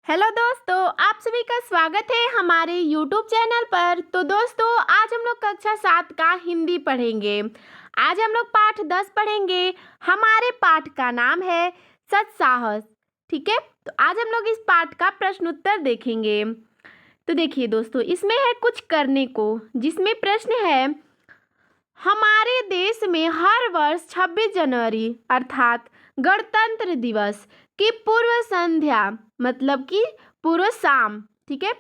Hello दोस्तों, आप सभी का स्वागत है हमारे यूट्यूब चैनल पर। तो दोस्तों, आज हम लोग कक्षा 7 का हिंदी पढ़ेंगे। आज हम लोग पाठ 10 पढ़ेंगे। हमारे पाठ का नाम है सच साहस। ठीक है, तो आज हम लोग इस पाठ का प्रश्न उत्तर देखेंगे। तो देखिए दोस्तों, इसमें है कुछ करने को, जिसमें प्रश्न है हमारे देश में हर वर्ष 26 जनवरी अर्थात गणतंत्र दिवस की पूर्व संध्या मतलब कि पूर्व शाम, ठीक है,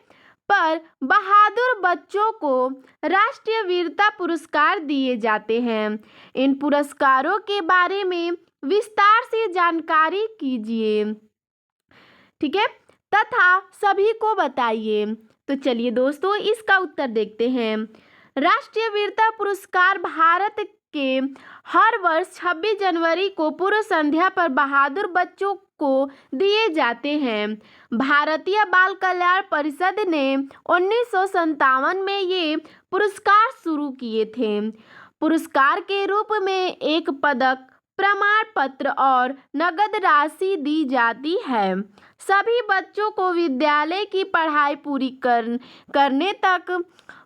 पर बहादुर बच्चों को राष्ट्रीय वीरता पुरस्कार दिए जाते हैं। इन पुरस्कारों के बारे में विस्तार से जानकारी कीजिए, ठीक है, तथा सभी को बताइए। तो चलिए दोस्तों, इसका उत्तर देखते हैं। राष्ट्रीय वीरता पुरस्कार भारत के हर वर्ष 26 जनवरी को पूर्व संध्या पर बहादुर बच्चों को दिए जाते हैं। भारतीय बाल कल्याण परिषद ने 1957 में ये पुरस्कार शुरू किए थे। पुरस्कार के रूप में एक पदक, प्रमाण पत्र और नगद राशि दी जाती है। सभी बच्चों को विद्यालय की पढ़ाई पूरी करने तक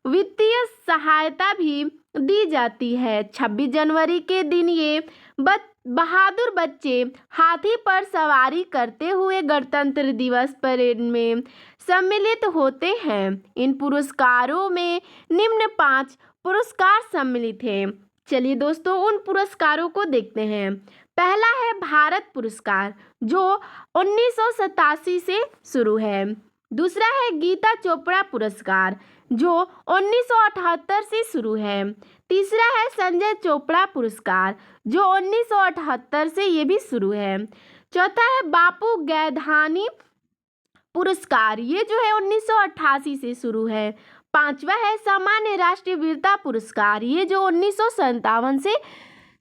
वित्तीय सहायता भी दी जाती है। 26 जनवरी के दिन ये बहादुर बच्चे हाथी पर सवारी करते हुए गणतंत्र दिवस परेड में सम्मिलित होते हैं। इन पुरस्कारों में निम्न 5 पुरस्कार सम्मिलित हैं। चलिए दोस्तों, उन पुरस्कारों को देखते हैं। पहला है भारत पुरस्कार, जो 1987 से शुरू है। दूसरा है गीता चोपड़ा पुरस्कार, जो 1978 से शुरू है। तीसरा है संजय चोपड़ा पुरस्कार, जो 1978 से ये भी शुरू है। चौथा है बापू गैधानी पुरस्कार, ये जो है 1988 से शुरू है। पांचवा है सामान्य राष्ट्रीय वीरता पुरस्कार, ये जो 1957 से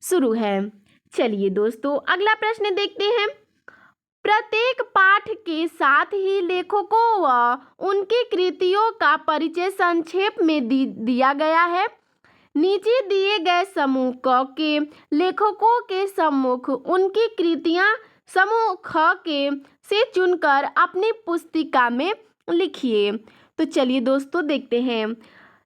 शुरू है। चलिए दोस्तों, अगला प्रश्न देखते हैं। प्रत्येक पाठ के साथ ही लेखकों व उनकी कृतियों का परिचय संक्षेप में दिया गया है। नीचे दिए गए समूह क के लेखकों के सम्मुख उनकी कृतियां समूह ख के से चुनकर अपनी पुस्तिका में लिखिए। तो चलिए दोस्तों, देखते हैं।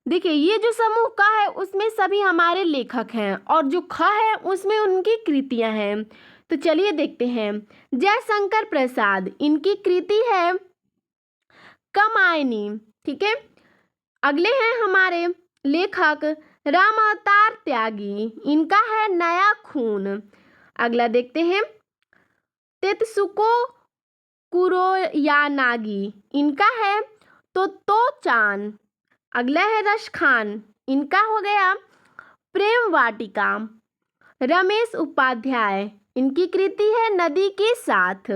देखिए, ये जो समूह क है उसमें सभी हमारे लेखक हैं और जो ख है उसमें उनकी कृतियां हैं। तो चलिए देखते हैं। जयशंकर प्रसाद, इनकी कृति है कामायनी, ठीक है। अगले हैं हमारे लेखक राम अवतार त्यागी, इनका है नया खून। अगला देखते हैं तेत्सुको कुरोयानागी, इनका है तो चान। अगला है रश खान, इनका हो गया प्रेम वाटिका। रमेश उपाध्याय, इनकी कृति है नदी के साथ।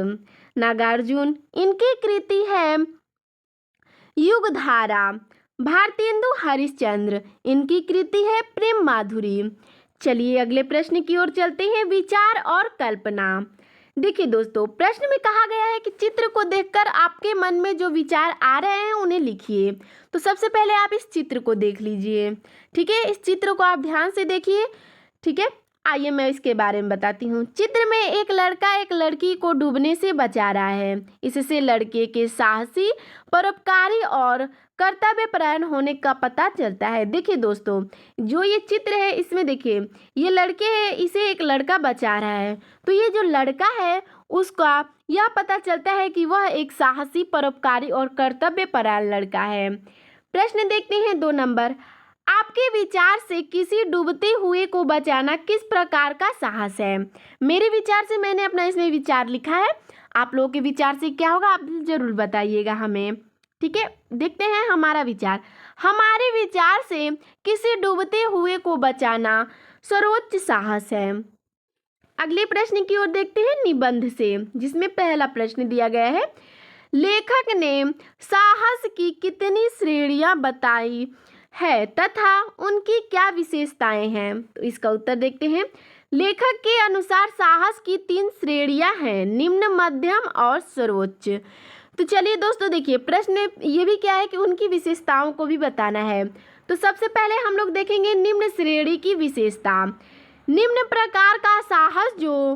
नागार्जुन, इनकी कृति है युगधारा। भारतेंदु हरिश्चंद्र, इनकी कृति है प्रेम माधुरी। चलिए अगले प्रश्न की ओर चलते हैं। विचार और कल्पना। देखिए दोस्तों, प्रश्न में कहा गया है कि चित्र को देखकर आपके मन में जो विचार आ रहे हैं उन्हें लिखिए। तो सबसे पहले आप इस चित्र को देख लीजिए, ठीक है। इस चित्र को आप ध्यान से देखिए, ठीक है। आइए मैं इसके बारे में बताती हूँ। चित्र में एक लड़का एक लड़की को डूबने से बचा रहा है। इससे लड़के के साहसी, परोपकारी और कर्तव्यपरायण होने का पता चलता है। देखिए दोस्तों, जो ये चित्र है इसमें देखिए, ये लड़के हैं, इसे एक लड़का बचा रहा है। तो ये जो लड़का है उसका यह पता चलता है कि वह एक साहसी, परोपकारी और कर्तव्यपरायण लड़का है। प्रश्न देखते हैं 2 नंबर। आपके विचार से किसी डूबते हुए को बचाना किस प्रकार का साहस है? मेरे विचार से मैंने अपना इसमें विचार लिखा है। आप लोगों के विचार से क्या होगा आप जरूर बताइएगा हमें, ठीक है। देखते हैं हमारा विचार। हमारे विचार से किसी डूबते हुए को बचाना सर्वोच्च साहस है। अगले प्रश्न की ओर देखते हैं निबंध से, जिसमें पहला प्रश्न दिया गया है, लेखक ने साहस की कितनी श्रेणियां बताई है तथा उनकी क्या विशेषताएं हैं? तो इसका उत्तर देखते हैं। लेखक के अनुसार साहस की 3 श्रेणियां हैं, निम्न, मध्यम और सर्वोच्च। तो चलिए दोस्तों देखिए, प्रश्न ये भी क्या है कि उनकी विशेषताओं को भी बताना है। तो सबसे पहले हम लोग देखेंगे निम्न श्रेणी की विशेषता। निम्न प्रकार का साहस जो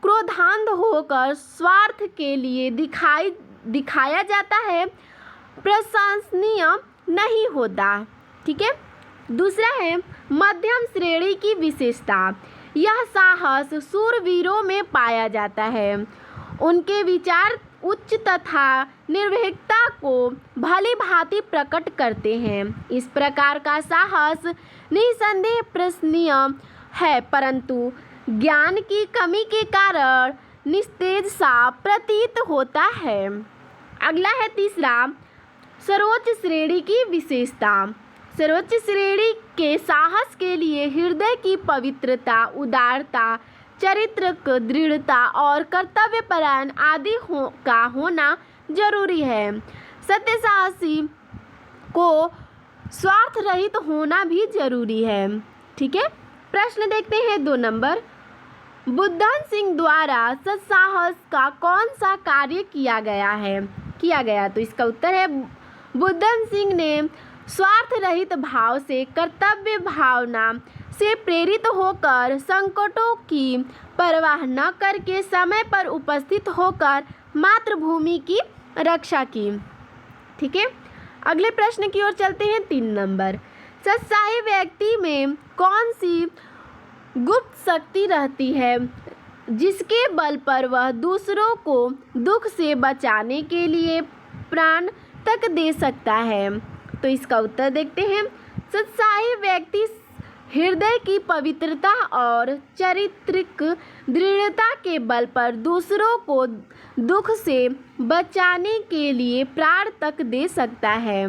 क्रोधांध होकर स्वार्थ के लिए दिखाई दिखाया जाता है प्रशंसनीय नहीं होता। ठीक है। दूसरा है मध्यम श्रेणी की विशेषता। यह साहस शूरवीरों में पाया जाता है। उनके विचार उच्च तथा निर्भीकता को भली भांति प्रकट करते हैं। इस प्रकार का साहस निसंदेह प्रशंसनीय है, परंतु ज्ञान की कमी के कारण निस्तेज सा प्रतीत होता है। अगला है तीसरा सर्वोच्च श्रेणी की विशेषता। सर्वोच्च श्रेणी के साहस के लिए हृदय की पवित्रता, उदारता, चारित्रिक दृढ़ता और कर्तव्यपरायण आदि का होना जरूरी है। सत्य साहसी को स्वार्थ रहित होना भी जरूरी है। ठीक है। प्रश्न देखते हैं 2 नंबर। बुद्धन सिंह द्वारा सत्साहस का कौन सा कार्य किया गया? तो इसका उत्तर है बुद्धन सिंह ने स्वार्थ रहित भाव से, कर्तव्य भावना से प्रेरित होकर, संकटों की परवाह न करके समय पर उपस्थित होकर मातृभूमि की रक्षा की। ठीक है। अगले प्रश्न की ओर चलते हैं 3 नंबर। सत्साही व्यक्ति में कौन सी गुप्त शक्ति रहती है जिसके बल पर वह दूसरों को दुख से बचाने के लिए प्राण तक दे सकता है? तो इसका उत्तर देखते हैं। सत्साही व्यक्ति हृदय की पवित्रता और चारित्रिक दृढ़ता के बल पर दूसरों को दुख से बचाने के लिए प्राण तक दे सकता है।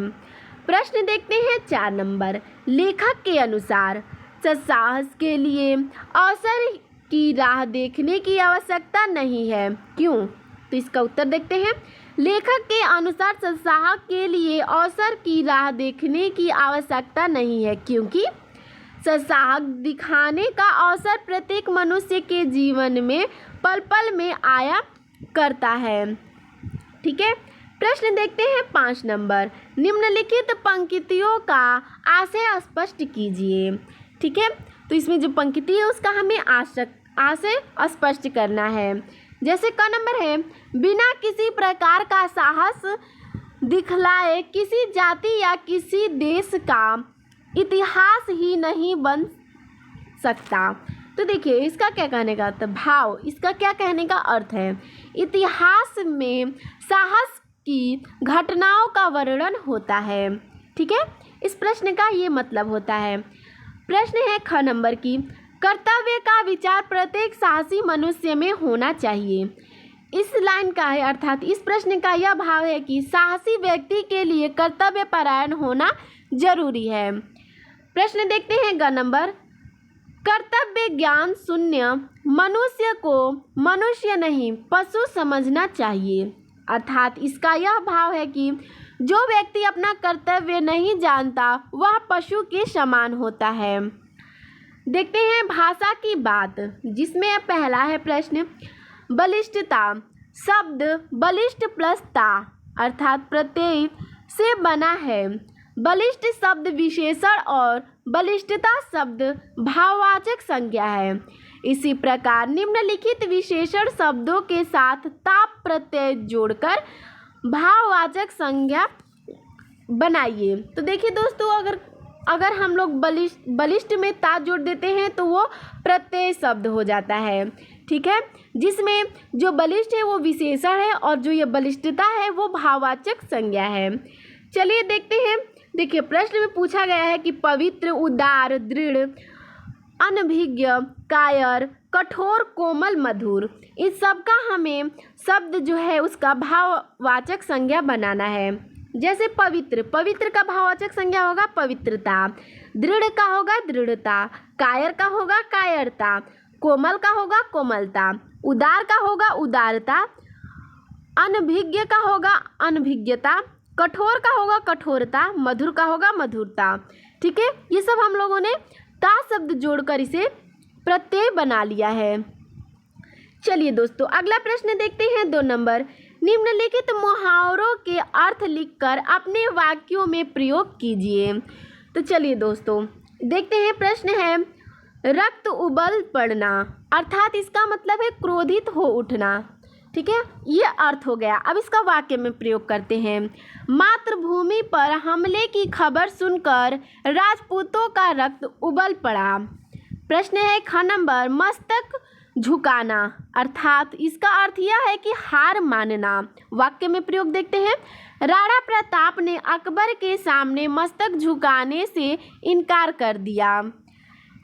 प्रश्न देखते हैं 4 नंबर। लेखक के अनुसार सत्साहस के लिए अवसर की राह देखने की आवश्यकता नहीं है, क्यों? तो इसका उत्तर देखते हैं। लेखक के अनुसार सत्साहस के लिए अवसर की राह देखने की आवश्यकता नहीं है, क्योंकि सत्साहस दिखाने का अवसर प्रत्येक मनुष्य के जीवन में पल पल में आया करता है। ठीक है। प्रश्न देखते हैं 5 नंबर। निम्नलिखित पंक्तियों का आशय स्पष्ट कीजिए। ठीक है। तो इसमें जो पंक्ति है उसका हमें आशय स्पष्ट करना है। जैसे क नंबर है, बिना किसी प्रकार का साहस दिखलाए किसी जाति या किसी देश का इतिहास ही नहीं बन सकता। तो देखिए इसका क्या कहने का अर्थ, भाव, इसका क्या कहने का अर्थ है, इतिहास में साहस की घटनाओं का वर्णन होता है। ठीक है। इस प्रश्न का ये मतलब होता है। प्रश्न है ख नंबर की, कर्तव्य का विचार प्रत्येक साहसी मनुष्य में होना चाहिए। इस लाइन का है, अर्थात इस प्रश्न का यह भाव है कि साहसी व्यक्ति के लिए कर्तव्य परायण होना जरूरी है। प्रश्न देखते हैं ग नंबर। कर्तव्य ज्ञान शून्य मनुष्य को मनुष्य नहीं पशु समझना चाहिए। अर्थात इसका यह भाव है कि जो व्यक्ति अपना कर्तव्य नहीं जानता वह पशु के समान होता है। देखते हैं भाषा की बात, जिसमें पहला है प्रश्न, बलिष्ठता। शब्द बलिष्ठ प्लस ता अर्थात प्रत्यय से बना है। बलिष्ठ शब्द विशेषण और बलिष्ठता शब्द भाववाचक संज्ञा है। इसी प्रकार निम्नलिखित विशेषण शब्दों के साथ ताप प्रत्यय जोड़कर भाववाचक संज्ञा बनाइए। तो देखिए दोस्तों, अगर हम लोग बलिष्ठ में ता जोड़ देते हैं तो वो प्रत्यय शब्द हो जाता है। ठीक है। जिसमें जो बलिष्ठ है वो विशेषण है और जो ये बलिष्ठता है वो भाववाचक संज्ञा है। चलिए देखते हैं। देखिए प्रश्न में पूछा गया है कि पवित्र, उदार, दृढ़, अनभिज्ञ, कायर, कठोर, कोमल, मधुर, इस सब का हमें शब्द जो है उसका भाववाचक संज्ञा बनाना है। जैसे पवित्र, पवित्र का भाववाचक संज्ञा होगा पवित्रता, दृढ़ का होगा दृढ़ता, कायर का होगा कायरता, कोमल का होगा कोमलता, उदार का होगा उदारता, अनभिज्ञ का होगा अनभिज्ञता, कठोर का होगा कठोरता, मधुर का होगा मधुरता। ठीक है। ये सब हम लोगों ने ता शब्द जोड़कर इसे प्रत्यय बना लिया है। चलिए दोस्तों अगला प्रश्न देखते हैं 2 नंबर। निम्नलिखित मुहावरों के अर्थ लिखकर अपने वाक्यों में प्रयोग कीजिए। तो चलिए दोस्तों देखते हैं। प्रश्न है रक्त उबल पड़ना, अर्थात इसका मतलब है क्रोधित हो उठना। ठीक है, ये अर्थ हो गया। अब इसका वाक्य में प्रयोग करते हैं। मातृभूमि पर हमले की खबर सुनकर राजपूतों का रक्त उबल पड़ा। प्रश्न है ख नंबर, मस्तक झुकाना, अर्थात इसका अर्थ यह है कि हार मानना। वाक्य में प्रयोग देखते हैं। राणा प्रताप ने अकबर के सामने मस्तक झुकाने से इनकार कर दिया।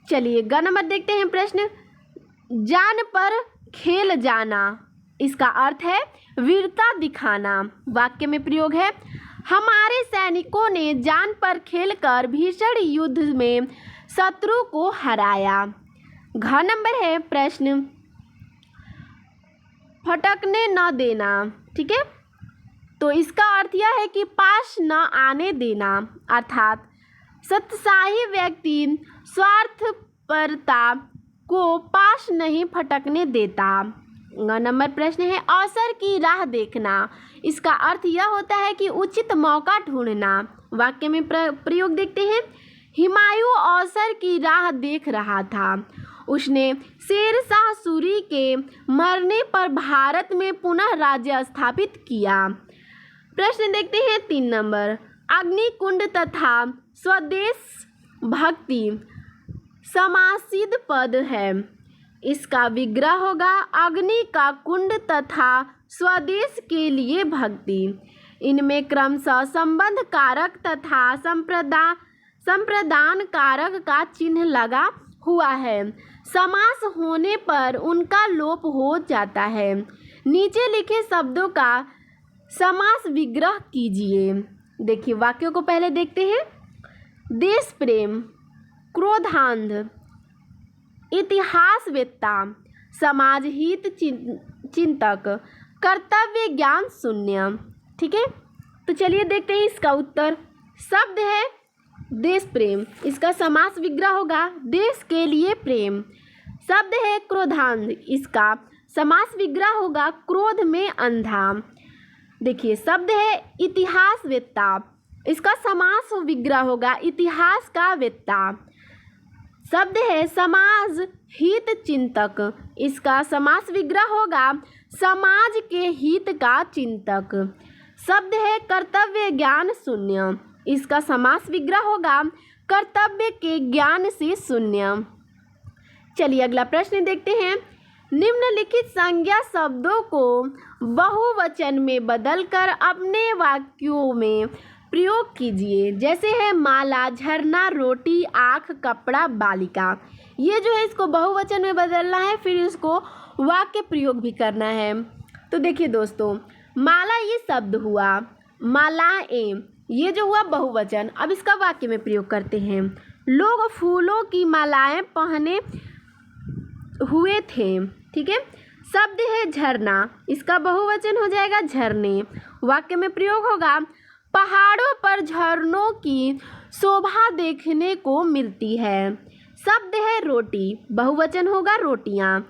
चलिए ग नंबर देखते हैं प्रश्न, जान पर खेल जाना, इसका अर्थ है वीरता दिखाना। वाक्य में प्रयोग है। हमारे सैनिकों ने जान पर खेलकर भीषण युद्ध में शत्रु को हराया। घ नंबर है प्रश्न, फटकने न देना, ठीक है, तो इसका अर्थ यह है कि पास न आने देना, अर्थात सत्साही व्यक्ति स्वार्थपरता को पास नहीं फटकने देता। नंबर प्रश्न है, अवसर की राह देखना, इसका अर्थ यह होता है कि उचित मौका ढूंढना। वाक्य में प्रयोग देखते हैं। हुमायूं अवसर की राह देख रहा था। उसने शेरशाह सूरी के मरने पर भारत में पुनः राज्य स्थापित किया। प्रश्न देखते हैं 3 नंबर, अग्निकुंड तथा स्वदेश भक्ति समासीद पद है, इसका विग्रह होगा अग्नि का कुंड तथा स्वदेश के लिए भक्ति। इनमें क्रमशः संबंध कारक तथा संप्रदान कारक का चिन्ह लगा हुआ है। समास होने पर उनका लोप हो जाता है। नीचे लिखे शब्दों का समास विग्रह कीजिए। देखिए वाक्यों को पहले देखते हैं। देश प्रेम, क्रोधांध, इतिहासवेत्ता, समाज हित चिंतक, कर्तव्य ज्ञान शून्य। ठीक है, तो चलिए देखते हैं इसका उत्तर। शब्द है देश प्रेम, इसका समास विग्रह होगा देश के लिए प्रेम। शब्द है क्रोधांध, इसका समास विग्रह होगा क्रोध में अंधा। देखिए शब्द है इतिहासवेत्ता, इसका समास विग्रह होगा इतिहास का वेत्ता। शब्द है समाज हित चिंतक, इसका समास विग्रह होगा समाज के हित का चिंतक। शब्द है कर्तव्य ज्ञान शून्य, इसका समास विग्रह होगा कर्तव्य के ज्ञान से शून्य। चलिए अगला प्रश्न देखते हैं। निम्नलिखित संज्ञा शब्दों को बहुवचन में बदलकर अपने वाक्यों में प्रयोग कीजिए। जैसे है माला, झरना, रोटी, आँख, कपड़ा, बालिका। ये जो है इसको बहुवचन में बदलना है, फिर इसको वाक्य प्रयोग भी करना है। तो देखिए दोस्तों, माला ये शब्द हुआ, मालाएं ये जो हुआ बहुवचन। अब इसका वाक्य में प्रयोग करते हैं। लोग फूलों की मालाएं पहने हुए थे। ठीक है, शब्द है झरना, इसका बहुवचन हो जाएगा झरने। वाक्य में प्रयोग होगा पहाड़ों पर झरनों की शोभा देखने को मिलती है। शब्द है रोटी, बहुवचन होगा रोटियां।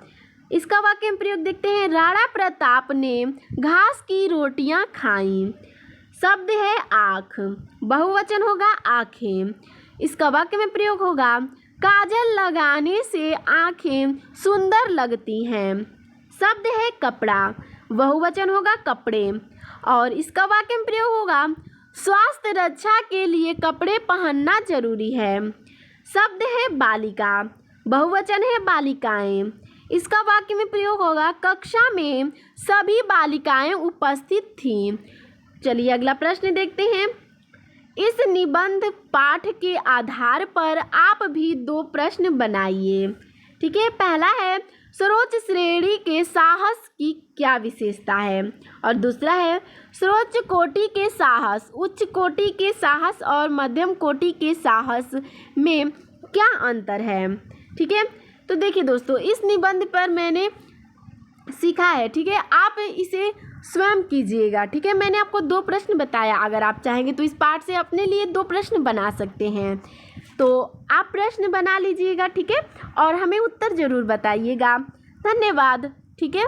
इसका वाक्य में प्रयोग देखते हैं। राणा प्रताप ने घास की रोटियां खाईं। शब्द है आँख, बहुवचन होगा आँखें। इसका वाक्य में प्रयोग होगा काजल लगाने से आँखें सुंदर लगती हैं। शब्द है कपड़ा, बहुवचन होगा कपड़े। और इसका वाक्य में प्रयोग होगा स्वास्थ्य रक्षा के लिए कपड़े पहनना जरूरी है। शब्द है बालिका, बहुवचन है बालिकाएं। इसका वाक्य में प्रयोग होगा कक्षा में सभी बालिकाएं उपस्थित थीं। चलिए अगला प्रश्न देखते हैं। इस निबंध पाठ के आधार पर आप भी 2 प्रश्न बनाइए। ठीक है, पहला है सर्वोच्च श्रेणी के साहस की क्या विशेषता है, और दूसरा है सर्वोच्च कोटि के साहस, उच्च कोटि के साहस और मध्यम कोटि के साहस में क्या अंतर है। ठीक है, तो देखिए दोस्तों, इस निबंध पर मैंने सीखा है। ठीक है, आप इसे स्वयं कीजिएगा। ठीक है, मैंने आपको 2 प्रश्न बताया। अगर आप चाहेंगे तो इस पाठ से अपने लिए 2 प्रश्न बना सकते हैं। तो आप प्रश्न बना लीजिएगा। ठीक है, और हमें उत्तर ज़रूर बताइएगा। धन्यवाद। ठीक है।